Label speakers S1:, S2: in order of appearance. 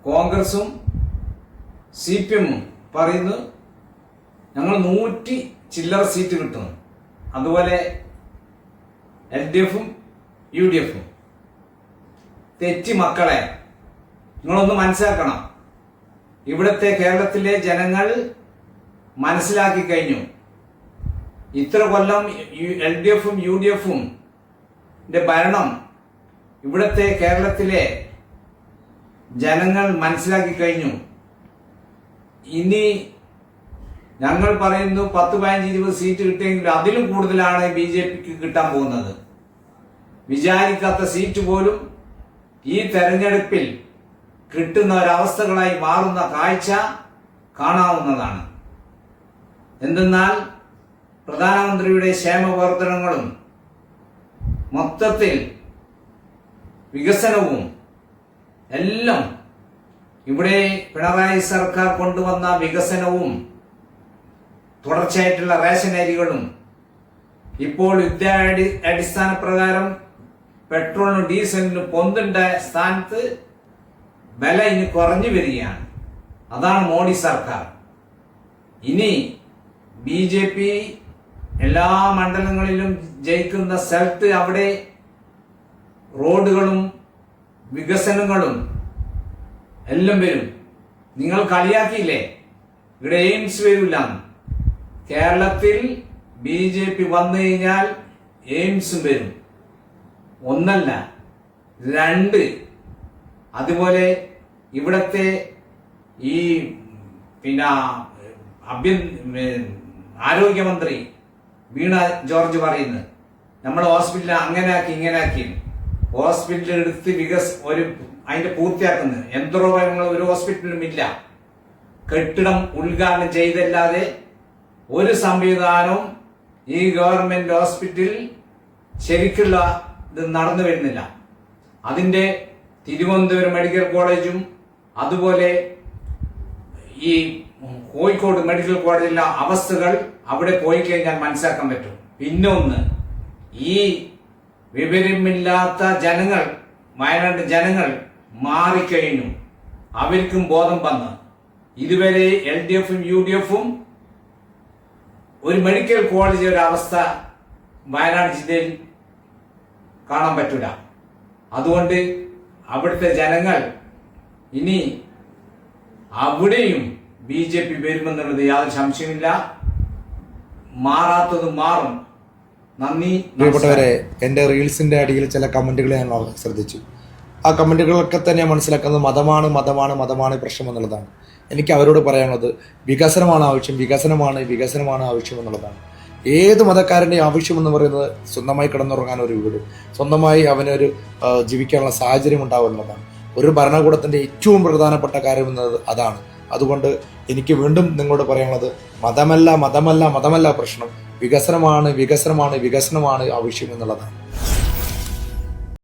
S1: കോൺഗ്രസും CPM പറയുന്നു ഞങ്ങൾ 100 ചില്ലറ സീറ്റ് കിട്ടും. അതുപോലെ LDFും UDFും. തെറ്റി മക്കളെ, നിങ്ങളൊന്ന് മനസ്സിലാക്കണം. ഇവിടുത്തെ കേരളത്തിലെ ജനങ്ങൾ മനസ്സിലാക്കി കഴിഞ്ഞു. ഇത്ര കൊല്ലം LDFും UDFും ഭരണം ഇവിടുത്തെ കേരളത്തിലെ ജനങ്ങൾ മനസ്സിലാക്കി കഴിഞ്ഞു. ഇനി ഞങ്ങൾ പറയുന്നു 10, 15, 20 സീറ്റ് കിട്ടിയെങ്കിൽ അതിലും കൂടുതലാണ് BJPക്ക് കിട്ടാൻ പോകുന്നത്. വിചാരിക്കാത്ത സീറ്റ് പോലും ഈ തെരഞ്ഞെടുപ്പിൽ കിട്ടുന്ന ഒരവസ്ഥകളായി മാറുന്ന കാഴ്ച കാണാവുന്നതാണ്. എന്തെന്നാൽ പ്രധാനമന്ത്രിയുടെ ക്ഷേമ പ്രവർത്തനങ്ങളും മൊത്തത്തിൽ വികസനവും എല്ലാം ഇവിടെ പിണറായി സർക്കാർ കൊണ്ടുവന്ന വികസനവും തുടർച്ചയായിട്ടുള്ള റേഷൻ അരികളും ഇപ്പോൾ അടിസ്ഥാന പ്രകാരം പെട്രോളിനും ഡീസലിനും പൊന്തിന്റെ സ്ഥാനത്ത് വില ഇനി കുറഞ്ഞു വരികയാണ്. അതാണ് മോഡി സർക്കാർ. ഇനി BJP എല്ലാ മണ്ഡലങ്ങളിലും ജയിക്കുന്ന സ്ഥലത്ത് അവിടെ റോഡുകളും വികസനങ്ങളും എല്ലാം വരും. നിങ്ങൾ കളിയാക്കിയില്ലേ ഇവിടെ എയിംസ് വരില്ല. കേരളത്തിൽ BJP വന്നു കഴിഞ്ഞാൽ എയിംസും വരും. 1 അല്ല 2. അതുപോലെ ഇവിടത്തെ ഈ ആരോഗ്യമന്ത്രി വീണ ജോർജ് പറയുന്നത് നമ്മൾ ഹോസ്പിറ്റൽ അങ്ങനെ ആക്കി ഇങ്ങനെ ആക്കി. ഹോസ്പിറ്റൽ എടുത്ത് അതിന്റെ പൂർത്തിയാക്കുന്നത് യന്ത്രോപകരണങ്ങൾ ഒരു ഹോസ്പിറ്റലിലും ഇല്ല. കെട്ടിടം ഉദ്ഘാടനം ചെയ്തല്ലാതെ ഒരു സംവിധാനവും ഈ ഗവൺമെന്റ് ഹോസ്പിറ്റലിൽ ശരിക്കുള്ള ഇത് നടന്നു വരുന്നില്ല. അതിന്റെ തിരുവനന്തപുരം മെഡിക്കൽ കോളേജും അതുപോലെ ഈ കോഴിക്കോട് മെഡിക്കൽ കോളേജിലെ അവസ്ഥകൾ അവിടെ പോയി കഴിഞ്ഞാൽ മനസ്സിലാക്കാൻ പറ്റും. പിന്നെ ഒന്ന്, ഈ വിവരമില്ലാത്ത ജനങ്ങൾ, വയനാട് ജനങ്ങൾ മാറിക്കഴിഞ്ഞു. അവർക്കും ബോധം വന്ന് ഇതുവരെ LDFും UDFും ഒരു മെഡിക്കൽ കോളേജ് ഒരു അവസ്ഥ വയനാട് ജില്ലയിൽ കാണാൻ പറ്റില്ല. അതുകൊണ്ട് അവിടുത്തെ ജനങ്ങൾ ഇനി അവിടെയും BJP വരുമെന്നുള്ളത് യാതൊരു സംശയമില്ല. മാറാത്തത് മാറും. നന്ദി.
S2: പ്രിയപ്പെട്ടവരെ, എൻ്റെ റീൽസിന്റെ അടിയിൽ ചില കമന്റുകൾ ഞാൻ ശ്രദ്ധിച്ചു. ആ കമന്റുകളൊക്കെ തന്നെ മനസ്സിലാക്കുന്നത് മതമാണ് പ്രശ്നം എന്നുള്ളതാണ്. എനിക്ക് അവരോട് പറയാനുള്ളത് വികസനമാണ് ആവശ്യം എന്നുള്ളതാണ്. ഏത് മതക്കാരൻ്റെയും ആവശ്യമെന്ന് പറയുന്നത് സ്വന്തമായി കിടന്നുറങ്ങാൻ ഒരു വീട്, സ്വന്തമായി അവനൊരു ജീവിക്കാനുള്ള സാഹചര്യം ഉണ്ടാവുന്നതാണ്. ഒരു ഭരണകൂടത്തിൻ്റെ ഏറ്റവും പ്രധാനപ്പെട്ട കാര്യം എന്നത് അതാണ്. അതുകൊണ്ട് എനിക്ക് വീണ്ടും നിങ്ങളോട് പറയാനുള്ളത് മതമല്ല പ്രശ്നം, വികസനമാണ് ആവശ്യം എന്നുള്ളതാണ്.